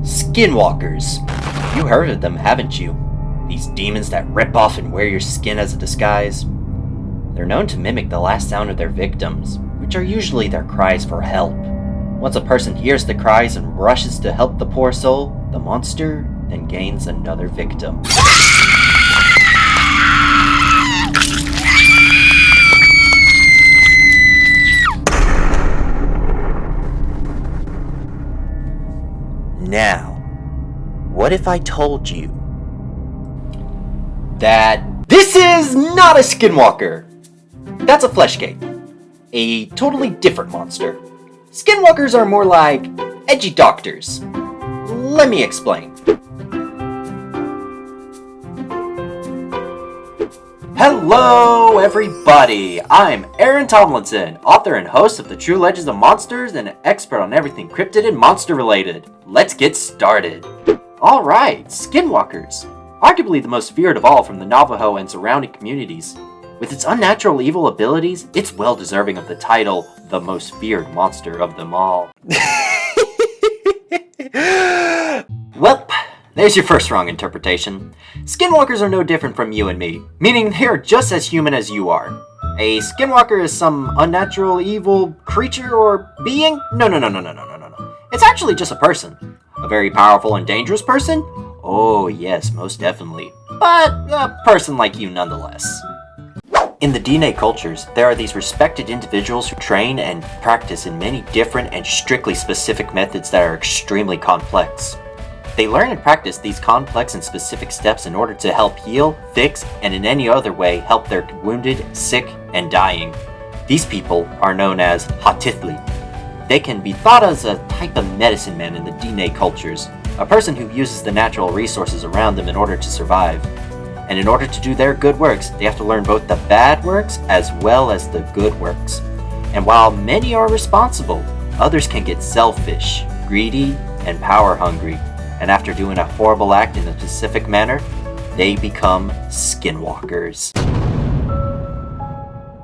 Skinwalkers. You heard of them, haven't you? These demons that rip off and wear your skin as a disguise. They're known to mimic the last sound of their victims, which are usually their cries for help. Once a person hears the cries and rushes to help the poor soul, the monster then gains another victim. Now, what if I told you that this is not a skinwalker? That's a fleshgate. A totally different monster. Skinwalkers are more like edgy doctors. Let me explain. Hello everybody! I'm Aaron Tomlinson, author and host of the True Legends of Monsters and an expert on everything cryptid and monster related. Let's get started. Alright, Skinwalkers. Arguably the most feared of all from the Navajo and surrounding communities. With its unnatural evil abilities, it's well deserving of the title, the most feared monster of them all. Well, there's your first wrong interpretation. Skinwalkers are no different from you and me, meaning they are just as human as you are. A skinwalker is some unnatural evil creature or being? No. It's actually just a person. A very powerful and dangerous person? Oh yes, most definitely. But a person like you nonetheless. In the DNA cultures, there are these respected individuals who train and practice in many different and strictly specific methods that are extremely complex. They learn and practice these complex and specific steps in order to help heal, fix, and in any other way help their wounded, sick, and dying. These people are known as Hatithli. They can be thought as a type of medicine man in the DNA cultures, a person who uses the natural resources around them in order to survive. And in order to do their good works, they have to learn both the bad works as well as the good works. And while many are responsible, others can get selfish, greedy, and power hungry. And after doing a horrible act in a specific manner, they become skinwalkers.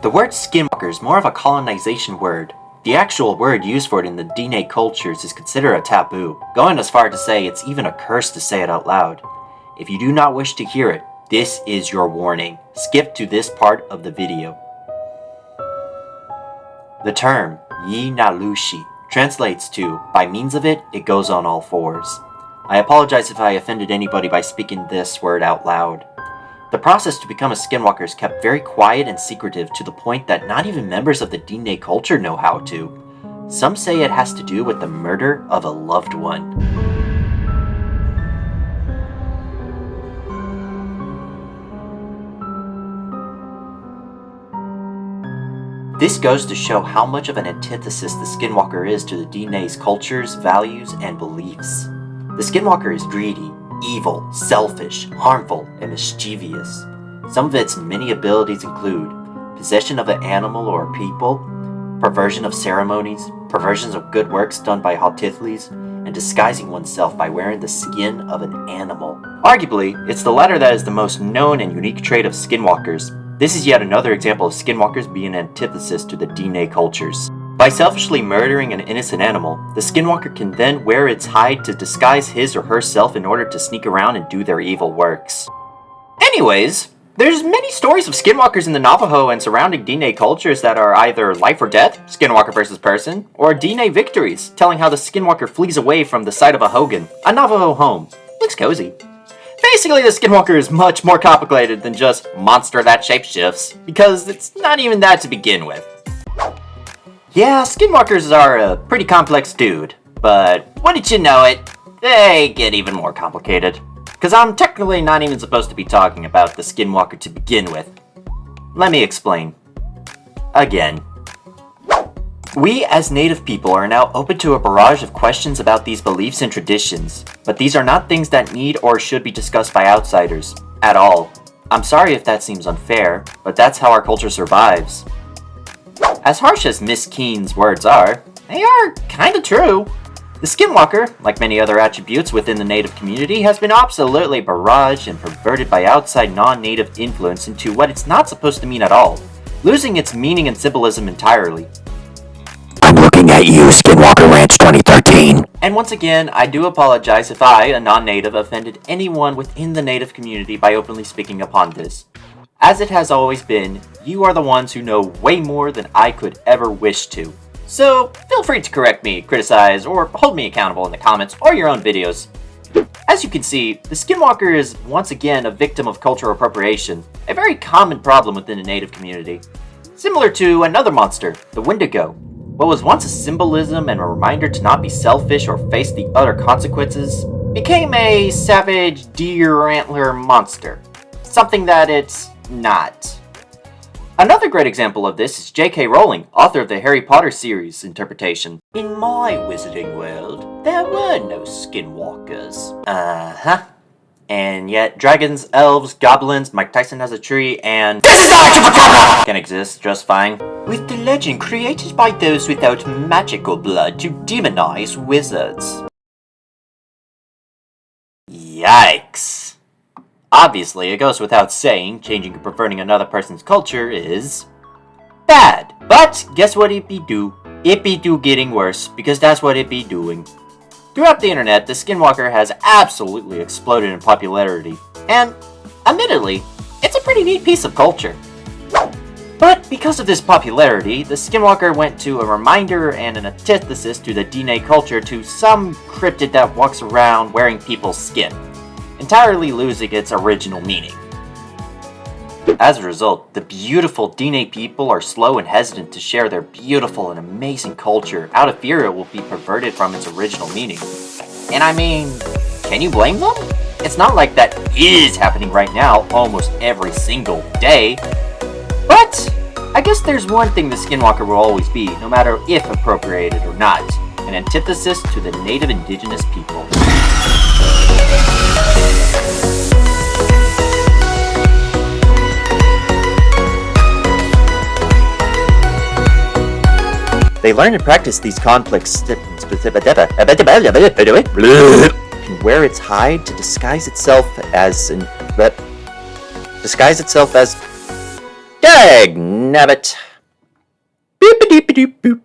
The word skinwalker is more of a colonization word. The actual word used for it in the DNA cultures is considered a taboo, going as far to say it's even a curse to say it out loud. If you do not wish to hear it, this is your warning. Skip to this part of the video. The term Yi Nalushi translates to, by means of it, it goes on all fours. I apologize if I offended anybody by speaking this word out loud. The process to become a skinwalker is kept very quiet and secretive to the point that not even members of the DNA culture know how to. Some say it has to do with the murder of a loved one. This goes to show how much of an antithesis the skinwalker is to the DNA's cultures, values, and beliefs. The skinwalker is greedy, evil, selfish, harmful, and mischievous. Some of its many abilities include possession of an animal or people, perversion of ceremonies, perversions of good works done by Hatithlis, and disguising oneself by wearing the skin of an animal. Arguably, it's the latter that is the most known and unique trait of skinwalkers. This is yet another example of skinwalkers being an antithesis to the DNA cultures. By selfishly murdering an innocent animal, the skinwalker can then wear its hide to disguise his or herself in order to sneak around and do their evil works. Anyways, there's many stories of skinwalkers in the Navajo and surrounding DNA cultures that are either life or death, skinwalker versus person, or DNA victories, telling how the skinwalker flees away from the site of a hogan, a Navajo home. Looks cozy. Basically, the skinwalker is much more complicated than just monster that shapeshifts, because it's not even that to begin with. Yeah, skinwalkers are a pretty complex dude, but wouldn't you know it, they get even more complicated. Because I'm technically not even supposed to be talking about the skinwalker to begin with. Let me explain. Again. We as native people are now open to a barrage of questions about these beliefs and traditions, but these are not things that need or should be discussed by outsiders, at all. I'm sorry if that seems unfair, but that's how our culture survives. As harsh as Miss Keene's words are, they are kinda true. The Skinwalker, like many other attributes within the native community, has been absolutely barraged and perverted by outside non-native influence into what it's not supposed to mean at all, losing its meaning and symbolism entirely. I'm looking at you, Skinwalker Ranch 2013. And once again, I do apologize if I, a non-native, offended anyone within the native community by openly speaking upon this. As it has always been, you are the ones who know way more than I could ever wish to. So, feel free to correct me, criticize, or hold me accountable in the comments or your own videos. As you can see, the Skinwalker is once again a victim of cultural appropriation, a very common problem within the native community. Similar to another monster, the Wendigo. What was once a symbolism and a reminder to not be selfish or face the utter consequences, became a savage deer antler monster. Something that it's not. Another great example of this is J.K. Rowling, author of the Harry Potter series interpretation. In my wizarding world, there were no skinwalkers. And yet, dragons, elves, goblins, Mike Tyson has a tree, and can exist just fine. With the legend created by those without magical blood to demonize wizards. Yikes. Obviously, it goes without saying, changing or perverting another person's culture is bad. But guess what it be do? It be do getting worse, because that's what it be doing. Throughout the internet, the Skinwalker has absolutely exploded in popularity, and admittedly, it's a pretty neat piece of culture. But because of this popularity, the Skinwalker went to a reminder and an antithesis to the DNA culture to some cryptid that walks around wearing people's skin, entirely losing its original meaning. As a result, the beautiful DNA people are slow and hesitant to share their beautiful and amazing culture out of fear it will be perverted from its original meaning. And I mean, can you blame them? It's not like that is happening right now almost every single day. But I guess there's one thing the Skinwalker will always be, no matter if appropriated or not, an antithesis to the native indigenous people. They learn and practice these conflicts and wear its hide to disguise itself as dag nabbit. Boop-a-doop-a-doop-boop.